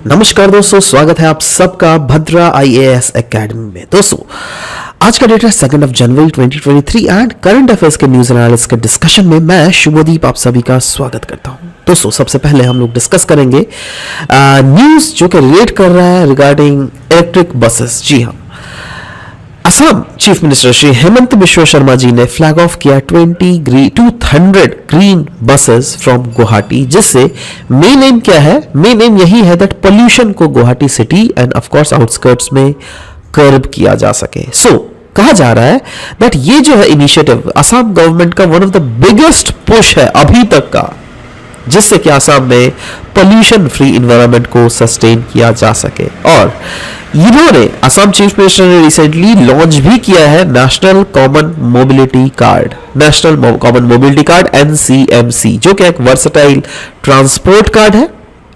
नमस्कार दोस्तों, स्वागत है आप सबका भद्रा आईएएस एकेडमी में। दोस्तों आज का डेट है 2 जनवरी 2023 एंड करंट अफेयर्स के न्यूज एनालिसिस के डिस्कशन में मैं शुभदीप आप सभी का स्वागत करता हूं। दोस्तों सबसे पहले हम लोग डिस्कस करेंगे न्यूज जो कि रिलेट कर रहा है रिगार्डिंग इलेक्ट्रिक बसेस। जी हाँ, असम चीफ मिनिस्टर श्री हेमंत बिश्व शर्मा जी ने फ्लैग ऑफ किया 200 ग्रीन बसेस फ्रॉम गुवाहाटी, जिससे मेन एम क्या है? मेन एम यही है दैट पोल्यूशन को Guwahati city end of course outskirts में कर्ब किया जा सके। सो कहा जा रहा है दैट ये जो है इनिशिएटिव असम गवर्नमेंट का one of the biggest push है अभी तक का, जिससे कि असम में पोल्यूशन फ्री इन्वायरमेंट को सस्टेन किया जा सके। और इन्होंने असम चीफ मिनिस्टर ने रिसेंटली लॉन्च भी किया है national common mobility card, national common mobility card NCMC, जो कि एक वर्सेटाइल ट्रांसपोर्ट कार्ड है।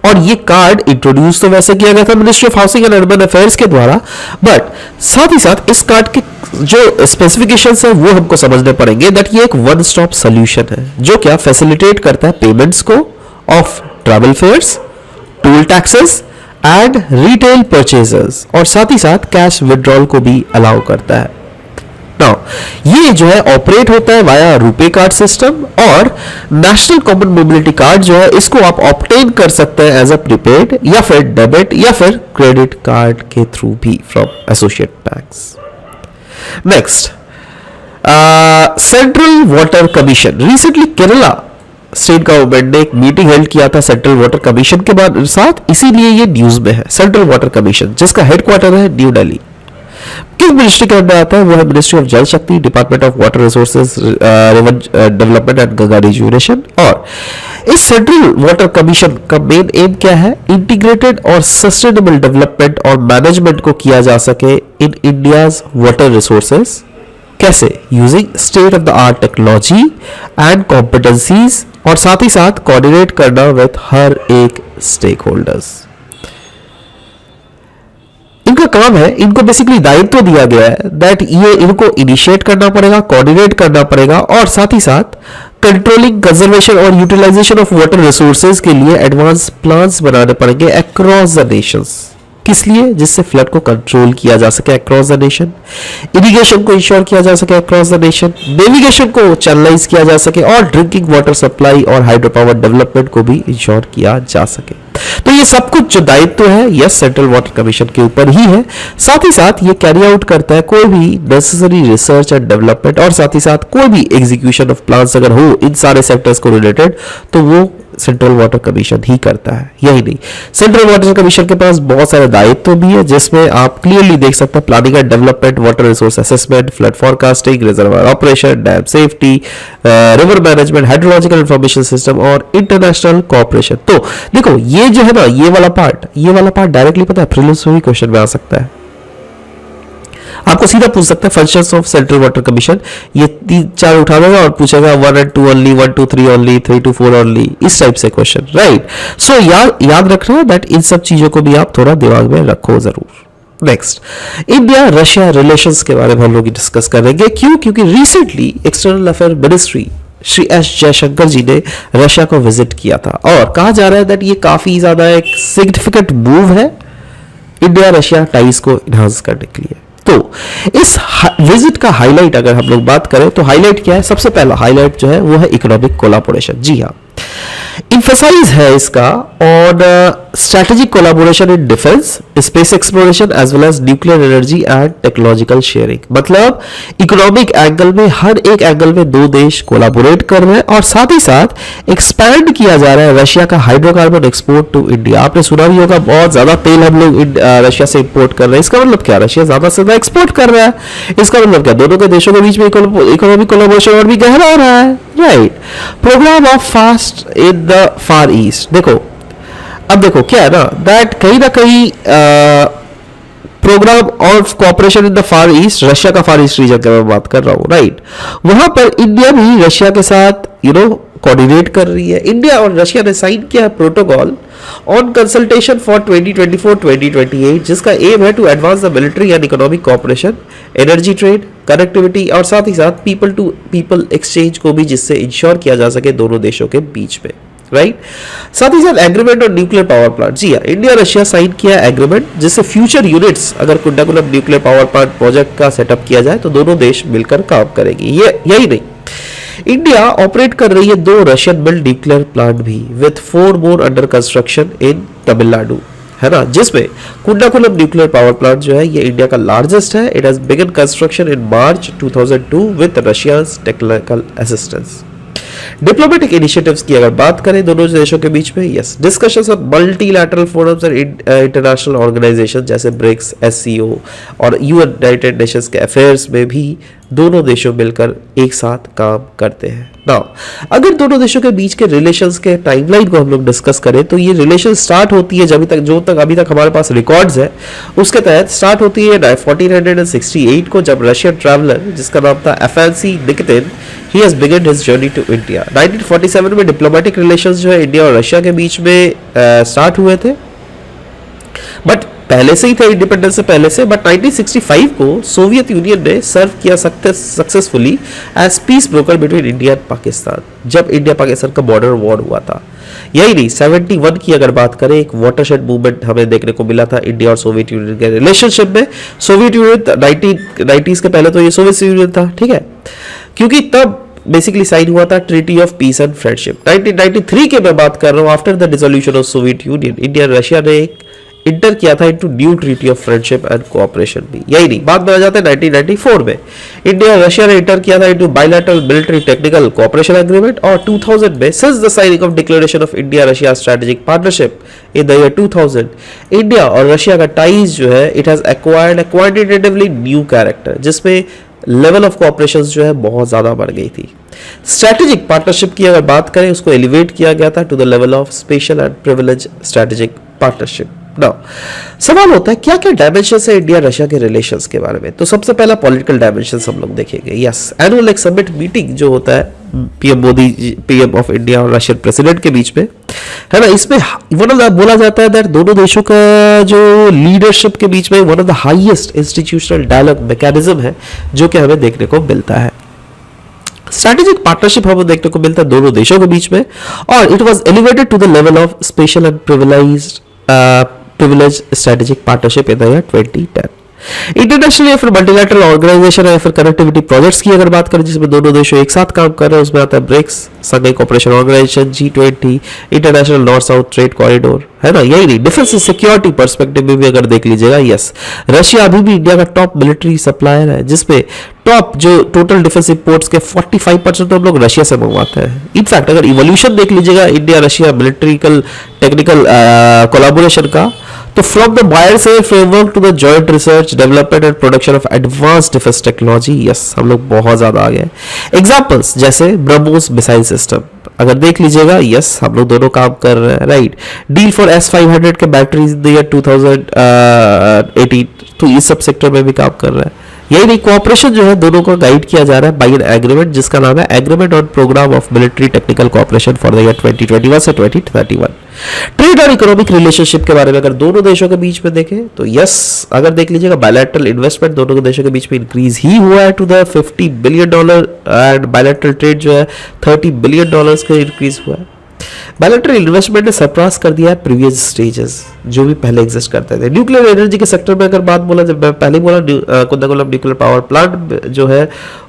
और ये कार्ड इंट्रोड्यूस तो वैसे किया गया था ministry of housing and urban affairs के द्वारा, बट साथ ही साथ इस कार्ड के जो स्पेसिफिकेशंस है वो हमको समझने पड़ेंगे दैट ये एक वन स्टॉप सोल्यूशन है जो क्या फैसिलिटेट करता है पेमेंट्स को of travel fares, toll taxes and retail purchases, और साथ ही साथ कैश विड्रॉल को भी अलाउ करता है। नाउ ये जो है ऑपरेट होता है वाया रुपे कार्ड सिस्टम, और नेशनल कॉमन मोबिलिटी कार्ड जो है इसको आप ऑब्टेन कर सकते हैं एज अ प्रीपेड या फिर डेबिट या फिर क्रेडिट कार्ड के थ्रू भी from associate banks. Next, central water commission. Recently Kerala state government ने एक मीटिंग हेल्ड किया था सेंट्रल वाटर कमीशन के बाद साथ, इसीलिए ये न्यूज में है। सेंट्रल वाटर कमीशन जिसका हेडक्वार्टर है न्यू दिल्ली, किस मिनिस्ट्री के अंदर आता है? वो है मिनिस्ट्री ऑफ जल शक्ति, department of water resources, river development and Ganga rejuvenation. और इस सेंट्रल वाटर कमीशन का मेन एम क्या है? इंटीग्रेटेड और सस्टेनेबल डेवलपमेंट और मैनेजमेंट को किया जा सके इन इंडियाज वाटर रिसोर्सेज। कैसे? Using state of the art technology and competencies, और साथ ही साथ कोऑर्डिनेट करना विद हर एक स्टेक होल्डर्स। इनका काम है, इनको बेसिकली दायित्व दिया गया है दैट ये इनको इनिशिएट करना पड़ेगा, कोऑर्डिनेट करना पड़ेगा, और साथ ही साथ कंट्रोलिंग, कंजर्वेशन और यूटिलाइजेशन ऑफ वाटर रिसोर्सेज के लिए एडवांस प्लान्स बनाने पड़ेंगे अक्रॉस द नेशंस। किस लिए? जिससे फ्लड को कंट्रोल किया जा सके अक्रॉस द नेशन, इरिगेशन को इंश्योर किया जा सके अक्रॉस द नेशन, नेविगेशन को चैनलाइज किया जा सके, और ड्रिंकिंग वाटर सप्लाई और हाइड्रो पावर डेवलपमेंट को भी इंश्योर किया जा सके। तो ये सब कुछ जो दायित्व है यस सेंट्रल वाटर कमीशन के ऊपर ही है। साथ ही साथ ये कैरी आउट करता है कोई भी नेसेसरी रिसर्च एंड डेवलपमेंट, और साथ ही साथ कोई भी एग्जीक्यूशन ऑफ प्लान्स अगर हो इन सारे सेक्टर्स को रिलेटेड तो वो सेंट्रल वाटर कमीशन ही करता है। यही नहीं, सेंट्रल वाटर कमीशन के पास बहुत सारे दायित्व भी है जिसमें आप क्लियरली देख सकते हैं planning and development, water resource assessment, flood forecasting, reservoir operation, dam safety, river management, hydrological information system और इंटरनेशनल कोऑपरेशन। तो देखो ये जो है ना, ये वाला पार्ट डायरेक्टली पता है प्रीलिम्स में भी क्वेश्चन में आ सकता है। आपको सीधा पूछ सकता है functions of central water commission, ये 3-4 उठा देगा और पूछेगा 1 and 2 only, 1 to 3 only, 3 to 4 only, इस टाइप से क्वेश्चन, राइट। सो याद रखना दैट इन सब चीजों को भी आप थोड़ा दिमाग में रखो जरूर। नेक्स्ट, इंडिया रशिया रिलेशंस के बारे में हम लोग डिस्कस करेंगे। क्यों? क्योंकि recently external affair ministry Shri S Jaishankar ji ने रशिया को विजिट किया था, और कहा जा रहा है दैट ये काफी ज्यादा एक सिग्निफिकेंट मूव है इंडिया रशिया टाइज को इनहांस करने के लिए। तो इस विजिट का हाईलाइट अगर हम लोग बात करें तो हाईलाइट क्या है? सबसे पहला हाईलाइट जो है वो है इकोनॉमिक कोलैबोरेशन। जी हाँ, इंफेसाइज है इसका on strategic collaboration in defence, space exploration as well as nuclear energy and technological sharing. मतलब इकोनॉमिक एंगल में हर एक एंगल में दो देश कोलैबोरेट कर रहे हैं, और साथ ही साथ एक्सपैंड किया जा रहा है रशिया का हाइड्रोकार्बन एक्सपोर्ट टू इंडिया। आपने सुना भी होगा बहुत ज्यादा तेल हम लोग रशिया से इंपोर्ट कर रहे हैं। इसका मतलब क्या? रशिया ज्यादा से ज्यादा एक्सपोर्ट कर रहा है। इसका मतलब क्या? दोनों के देशों के बीच में इकोनॉमिक कोलैबोरेशन और भी गहरा हो रहा है, right. Programme of fast in the Far East. देखो अब देखो क्या है ना दैट कहीं ना कहीं programme of cooperation in the Far East, Russia का फार ईस्ट रीजन का मैं बात कर रहा हूं, राइट। वहां पर इंडिया भी रशिया के साथ कोऑर्डिनेट कर रही है। इंडिया और रशिया ने साइन किया है प्रोटोकॉल ऑन कंसल्टेशन फॉर 2024-2028, जिसका एम है to advance the military and economic cooperation, energy trade, connectivity, और साथ ही साथ पीपल टू पीपल एक्सचेंज को भी, जिससे इंश्योर किया जा सके दोनों देशों के बीच में। राइट। साथ ही साथ agreement on nuclear power plant, जी हाँ, इंडिया रशिया साइन किया एग्रीमेंट जिससे फ्यूचर यूनिट्स अगर Kudankulam nuclear power plant project का सेटअप किया जाए तो दोनों देश मिलकर काम करेंगे। ये यही नहीं, इंडिया ऑपरेट कर रही है 2 रशियन बिल्ड न्यूक्लियर प्लांट भी विथ 4 मोर अंडर कंस्ट्रक्शन इन तमिलनाडु, है ना, जिसमें कुंडाकुलम न्यूक्लियर पावर प्लांट जो है ये इंडिया का लार्जेस्ट है। It has begun construction in March 2002 with Russia's technical assistance. Diplomatic initiatives की अगर बात करें दोनों देशों के बीच में, yes, discussions on multilateral forums and international organisation जैसे ब्रिक्स, एससीओ और यूनाइटेड नेशंस के अफेयर्स में भी दोनों देशों मिलकर एक साथ काम करते हैं। नाउ अगर दोनों देशों के बीच के रिलेशंस के टाइमलाइन को हम लोग डिस्कस करें तो ये रिलेशन स्टार्ट होती है जब तक जो तक अभी तक हमारे पास रिकॉर्ड्स है उसके तहत स्टार्ट होती है 1468 को, जब रशियन ट्रैवलर जिसका नाम था Afanasy Nikitin, he has begun his journey to India. 1947 में डिप्लोमेटिक रिलेशंस जो है इंडिया और रशिया के बीच में स्टार्ट हुए थे, बट पहले से ही थे इंडिपेंडेंस से पहले से। बट 1965 को सोवियत यूनियन ने सर्व किया successfully as peace broker between India and Pakistan, जब इंडिया पाकिस्तान का बॉर्डर वॉर हुआ था। यही नहीं, 71 की अगर बात करें एक वाटरशेड मूवमेंट हमें देखने को मिला था इंडिया और सोवियत यूनियन के रिलेशनशिप में। सोवियत यूनियन 1990s के पहले तो ये सोवियत यूनियन था, ठीक है, क्योंकि तब बेसिकली साइन हुआ था treaty of peace and friendship. 1993 के मैं बात कर रहा हूँ, after the dissolution of Soviet union, India और रशिया ने एक इंटर किया था into new treaty of friendship and cooperation भी। यही नहीं, बात में आ जाते हैं 1994 में इंडिया और रशिया ने इंटर किया था into bilateral military technical cooperation agreement, और 2000 में since the signing off declaration of India Russia strategic partnership in the year 2000, India और रशिया का टाइज जो है it has acquired a quantitatively new character, जिसमें लेवल ऑफ कोऑपरेशन जो है बहुत ज्यादा बढ़ गई थी। स्ट्रेटेजिक पार्टनरशिप की अगर बात करें उसको एलिवेट किया गया था to the level of special and privilege strategic partnership. Now सवाल होता है क्या क्या डायमेंशन है इंडिया रशिया के रिलेशंस के बारे में। तो सबसे पहला पॉलिटिकल डायमेंशन हम लोग देखेंगे। यस, एनुअल एक समिट मीटिंग जो होता है PM Modi, PM of India और रशियन प्रेसिडेंट के बीच में, है ना, इसमें बोला जाता है दैट दोनों देशों का जो लीडरशिप के बीच में one of the highest institutional dialogue mechanism है जो कि हमें देखने को मिलता है। स्ट्रेटेजिक पार्टनरशिप हमें देखने को मिलता है दोनों देशों के बीच में, और it was elevated to the level of special and privileged strategic partnership in the year 2010। International या फिर मल्टीलैटरल ऑर्गेनाइजेशन या फिर कनेक्टिविटी प्रोजेक्ट्स की अगर बात करें जिसमें दोनों देशों एक साथ काम कर रहे हैं, उसमें आता है BRICS, Shanghai cooperation organisation, G20, international north south trade corridor, है ना। यही नहीं, डिफेंस एंड सिक्योरिटी पर्सपेक्टिव में भी अगर देख लीजिएगा, यस, रशिया अभी भी इंडिया का टॉप मिलिट्री सप्लायर है, जिसमें टॉप जो टोटल डिफेंस इंपोर्ट्स के 45% तो हम लोग रशिया से मंगवाते हैं। इनफैक्ट अगर इवोल्यूशन देख लीजिएगा India Russia militarical technical collaboration का, तो from the buyers framework to the joint research development and production of advance defence technology, yes, हम लोग बहुत ज्यादा आगे हैं। एग्जांपल्स जैसे ब्रह्मोस मिसाइल सिस्टम अगर देख लीजिएगा, यस, हम लोग दोनों काम कर रहे हैं, राइट। डील फॉर S-500 के बैटरीज द ईयर 2018, तो इस सब सेक्टर में भी काम कर रहे हैं। यही नहीं, कोऑपरेशन जो है दोनों को गाइड किया जा रहा है बाय एन एग्रीमेंट जिसका नाम है agreement on programme of military technical cooperation for the year 2021 से 2031। ट्रेड और इकोनॉमिक रिलेशनशिप के बारे में अगर दोनों देशों के बीच में देखें तो यस, अगर देख लीजिएगा बायलैटरल इन्वेस्टमेंट दोनों देशों के बीच में इंक्रीज ही हुआ है to the $50 billion, and bilateral trade जो है $30 बिलियन का इंक्रीज हुआ है। बायलैटरल इन्वेस्टमेंट ने सरपास कर दिया है प्रीवियस स्टेजेस जो भी पहले एग्जिस्ट करते थे। न्यूक्लियर एनर्जी के सेक्टर में अगर बात बोला, जब मैं पहले बोला कुंदाकुलम न्यूक्लियर पावर प्लांट जो है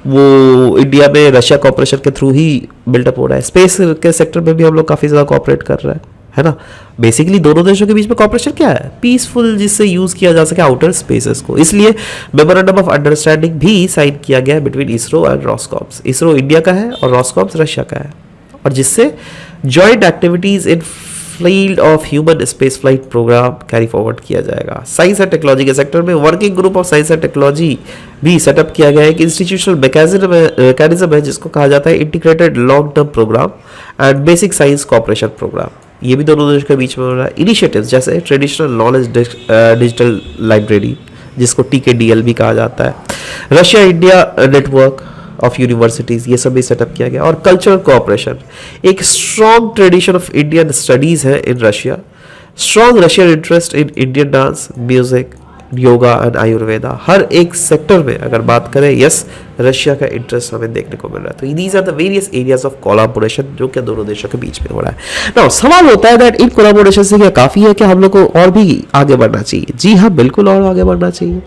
वो इंडिया में रशिया कॉर्पोरेशन के थ्रू ही बिल्डअप हो रहा है। स्पेस के सेक्टर में भी हम लोग काफी ज्यादा कॉपरेट कर रहे हैं, है ना। बेसिकली दोनों देशों के बीच में कॉपरेशन क्या है, पीसफुल, जिससे यूज किया जा सके आउटर स्पेसेस को। इसलिए मेमोरेंडम ऑफ अंडरस्टैंडिंग भी साइन किया गया है between ISRO and Roscosmos. ISRO India का है और रॉसकॉम्स रशिया का है, और जिससे joint activities in field of human space flight programme carry forward किया जाएगा। साइंस एंड टेक्नोलॉजी के सेक्टर में working group of science and technology भी सेटअप किया गया है। एक इंस्टीट्यूशनल मैकेनिज्म है जिसको कहा जाता है integrated long term programme and basic science cooperation programme. ये भी दोनों देशों के बीच में हो रहा है। इनिशिएटिव्स जैसे ट्रेडिशनल नॉलेज डिजिटल लाइब्रेरी जिसको TKDL भी कहा जाता है, Russia India network of universities, ये सब भी सेटअप किया गया। और कल्चरल कोऑपरेशन, एक strong tradition of Indian studies है in Russia, strong Russian interest in Indian dance, music, yoga and ayurveda, हर एक सेक्टर में अगर बात करें, यस रशिया का इंटरेस्ट हमें देखने को मिल रहा है। तो these are the various areas of collaboration जो कि दोनों देशों के बीच में हो रहा है। नाउ सवाल होता है दैट इन कोलैबोरेशन से क्या काफी है, क्या हम लोग को और भी आगे बढ़ना चाहिए? जी हाँ, बिल्कुल और आगे बढ़ना चाहिए।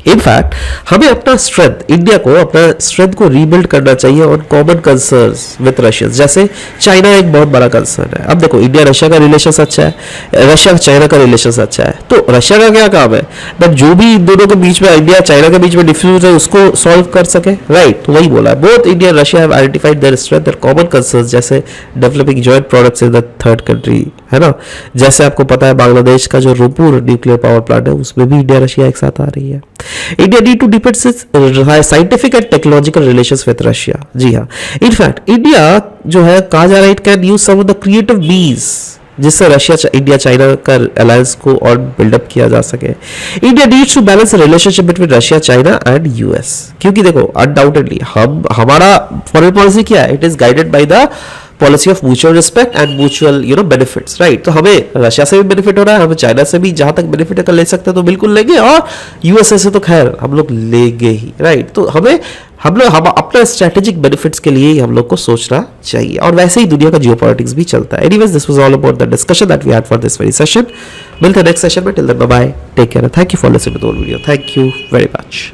इनफैक्ट हमें अपना स्ट्रेंथ, इंडिया को अपना स्ट्रेंथ को रीबिल्ड करना चाहिए on common concerns with Russians. जैसे चाइना एक बहुत बड़ा कंसर्न है। अब देखो इंडिया रशिया का रिलेशन अच्छा है, रशिया चाइना का रिलेशन अच्छा है, तो रशिया का क्या काम है दैट जो भी इन दोनों के बीच में, इंडिया चाइना के बीच में डिफ्यूज है उसको सॉल्व कर सके, राइट? तो वही बोला है, both India and Russia have identified their strength and common concerns, जैसे developing joint products in the third country, है ना? जैसे आपको पता है बांग्लादेश का जो रूपुर न्यूक्लियर पावर प्लांट है उसमें भी इंडिया रशिया एक साथ आ रही है। India need to deepen scientific and technological relations with Russia. जी हाँ, इनफैक्ट इंडिया जो है कहा जा रहा है it can use some of the creative means जिससे रशिया इंडिया चाइना का अलायंस को और बिल्डअप किया जा सके। India needs to balance relationship between Russia China and US, क्योंकि देखो अनडाउटेडली हमारा फॉरेन पॉलिसी क्या है, it is guided by the policy of mutual respect and mutual benefits, right? तो हमें रशिया से भी बेनिफिट हो रहा है, हमें चाइना से भी जहां तक बेनिफिट कर ले सकते हैं तो बिल्कुल लेंगे, और यूएसए से तो खैर हम लोग लेंगे ही, राइट? तो हम अपना स्ट्रेटेजिक बेनिफिट्स के लिए ही हम लोग को सोचना चाहिए, और वैसे ही दुनिया का जियोपॉलिटिक्स भी चलता है। Anyways, this was all about the discussion that we had for this very session. मिलते हैं नेक्स्ट सेशन में। Till then bye bye, take care, thank you for listening to the whole video, thank you very much.